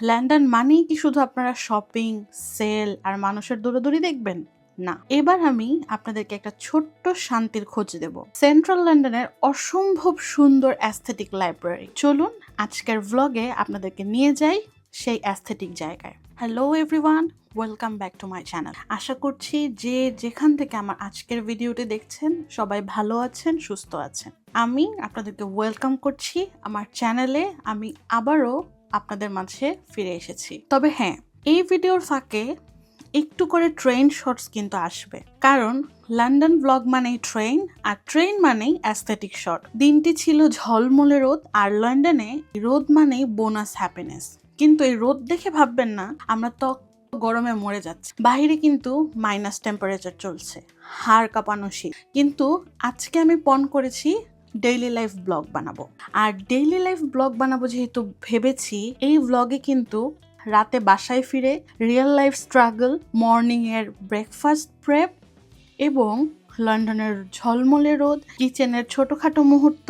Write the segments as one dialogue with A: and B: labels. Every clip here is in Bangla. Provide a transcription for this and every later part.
A: লন্ডন মানেই কি শুধু আপনারা শপিং, সেল আর মানুষের দৌড়াদৌড়ি দেখবেন? না, এবার আমি আপনাদেরকে একটা ছোট্ট শান্তির খোঁজ দেব সেন্ট্রাল লন্ডনের অসম্ভব সুন্দর অ্যাস্থেটিক লাইব্রেরি। চলুন আজকের ভ্লগে আপনাদেরকে নিয়ে যাই সেই অ্যাস্থেটিক জায়গায়। Hello everyone, welcome back to my channel. আশা করছি যে যেখান থেকে আমার আজকের ভিডিওটি দেখছেন সবাই ভালো আছেন, সুস্থ আছেন। আমি আপনাদেরকে ওয়েলকাম করছি আমার চ্যানেলে। আমি আবারও আপনাদের মাঝে ফিরে এসেছি। তবে হ্যাঁ, এই ভিডিওর ফাঁকে একটু করে ট্রেন শর্টস কিন্তু আসবে, কারণ লন্ডন ব্লগ মানেই ট্রেন, আর ট্রেন মানেই অ্যাস্থেটিক শট। দিনটি ছিল ঝলমলে রোদ, আর লন্ডনে রোদ মানেই বোনাস হ্যাপিনেস। কিন্তু এই রোদ দেখে ভাববেন না আমরা ত্বক গরমে মরে যাচ্ছে। বাহিরে কিন্তু মাইনাস টেম্পারেচার চলছে, হাড় কাঁপানো শীত। কিন্তু আজকে আমি পণ করেছি ডেইলি লাইফ ব্লগ বানাবো। আর ডেইলি লাইফ ব্লগ বানাবো যেহেতু ভেবেছি, এই ব্লগে কিন্তু রাতে বাসায় ফিরে রিয়েল লাইফ স্ট্রাগল, মর্নিং এর ব্রেকফাস্ট প্রেপ এবং লন্ডনের ঝলমলে রোদ, কিচেনের ছোটখাটো মুহূর্ত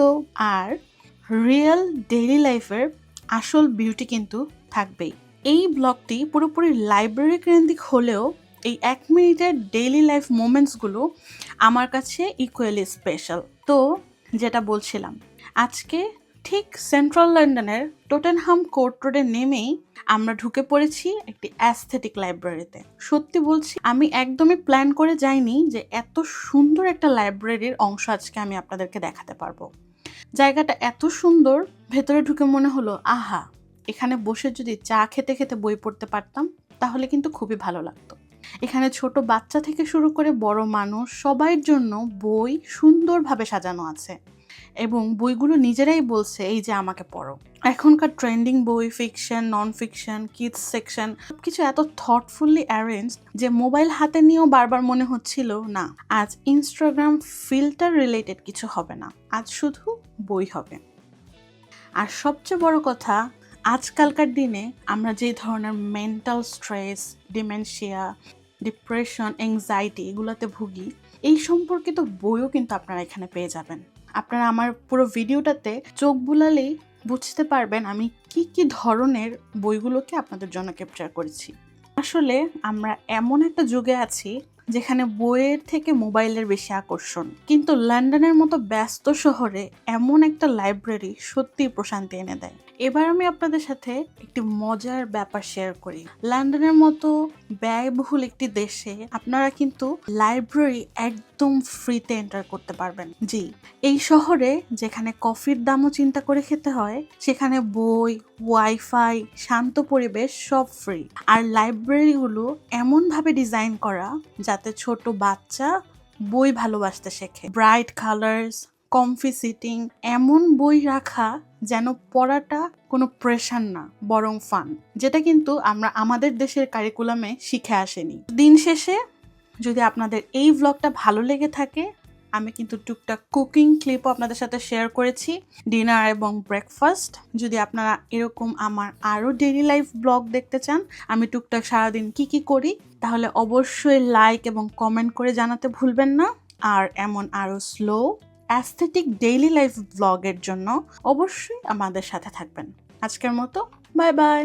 A: আর রিয়েল ডেইলি লাইফের আসল বিউটি কিন্তু থাকবেই। এই ব্লগটি পুরোপুরি লাইব্রেরি কেন্দ্রিক হলেও এই 1 মিনিটের ডেইলি লাইফ মোমেন্টসগুলো আমার কাছে ইকুয়ালি স্পেশাল। তো যেটা বলছিলাম, আজকে ঠিক সেন্ট্রাল লন্ডনের টটেনহাম কোর্ট রোডে নেমেই আমরা ঢুকে পড়েছি একটি অ্যাস্থেটিক লাইব্রেরিতে। সত্যি বলছি, আমি একদমই প্ল্যান করে যাইনি যে এত সুন্দর একটা লাইব্রেরির অংশ আজকে আমি আপনাদেরকে দেখাতে পারবো। জায়গাটা এত সুন্দর, ভেতরে ঢুকে মনে হলো আহা, এখানে বসে যদি চা খেতে খেতে বই পড়তে পারতাম তাহলে কিন্তু খুবই ভালো লাগতো। এখানে ছোট বাচ্চা থেকে শুরু করে বড় মানুষ সবার জন্য বই সুন্দরভাবে সাজানো আছে, এবং বইগুলো নিজেরাই বলছে এই যে আমাকে পড়ো। এখনকার ট্রেন্ডিং বই, fiction, non fiction, kids section, সবকিছু এত থটফুলি অ্যারেঞ্জ যে মোবাইল হাতে নিয়েও বারবার মনে হচ্ছিল না, আজ ইনস্টাগ্রাম ফিল্টার রিলেটেড কিছু হবে না, আজ শুধু বই হবে। আর সবচেয়ে বড় কথা, আজকালকার দিনে আমরা যে ধরনের mental stress, dementia, depression, anxiety এগুলোতে ভুগি, এই সম্পর্কিত বইও কিন্তু আপনারা এখানে পেয়ে যাবেন। আপনারা আমার পুরো ভিডিওটাতে চোখ বুলালেই বুঝতে পারবেন আমি কি কি ধরনের বইগুলোকে আপনাদের জন্য ক্যাপচার করেছি। আসলে আমরা এমন একটা যুগে আছি যেখানে বইয়ের থেকে মোবাইলের বেশি আকর্ষণ, কিন্তু লন্ডনের মতো ব্যস্ত শহরে এমন একটা লাইব্রেরি সত্যিই প্রশান্তি এনে দেয়। এবার আমি আপনাদের সাথে একটি মজার ব্যাপার শেয়ার করি। লন্ডনের মতো ব্যয়বহুল একটি দেশে আপনারা কিন্তু লাইব্রেরি একদম ফ্রিতে এন্টার করতে পারবেন। জি, এই শহরে যেখানে কফির দামও চিন্তা করে খেতে হয়, সেখানে বই, ওয়াইফাই, শান্ত পরিবেশ সব ফ্রি। আর লাইব্রেরিগুলো এমনভাবে ডিজাইন করা যাতে ছোট বাচ্চা বই ভালোবাসতে শেখে। ব্রাইট কালার্স, কমফি সিটিং, এমন বই রাখা যেন পড়াটা কোনো প্রেশার না, বরং ফান, যেটা কিন্তু আমরা আমাদের দেশের কারিকুলামে শিখে আসেনি। দিন শেষে যদি আপনাদের এই ভ্লগটা ভালো লেগে থাকে, আমি কিন্তু টুকটাক কুকিং ক্লিপও আপনাদের সাথে শেয়ার করেছি, ডিনার এবং ব্রেকফাস্ট। যদি আপনারা এরকম আমার আরও ডেইলি লাইফ ব্লগ দেখতে চান, আমি টুকটাক সারাদিন কি করি, তাহলে অবশ্যই লাইক এবং কমেন্ট করে জানাতে ভুলবেন না। আর এমন আরও স্লো অ্যাস্থেটিক ডেইলি লাইফ ব্লগের জন্য অবশ্যই আমাদের সাথে থাকবেন। আজকের মতো বাই বাই।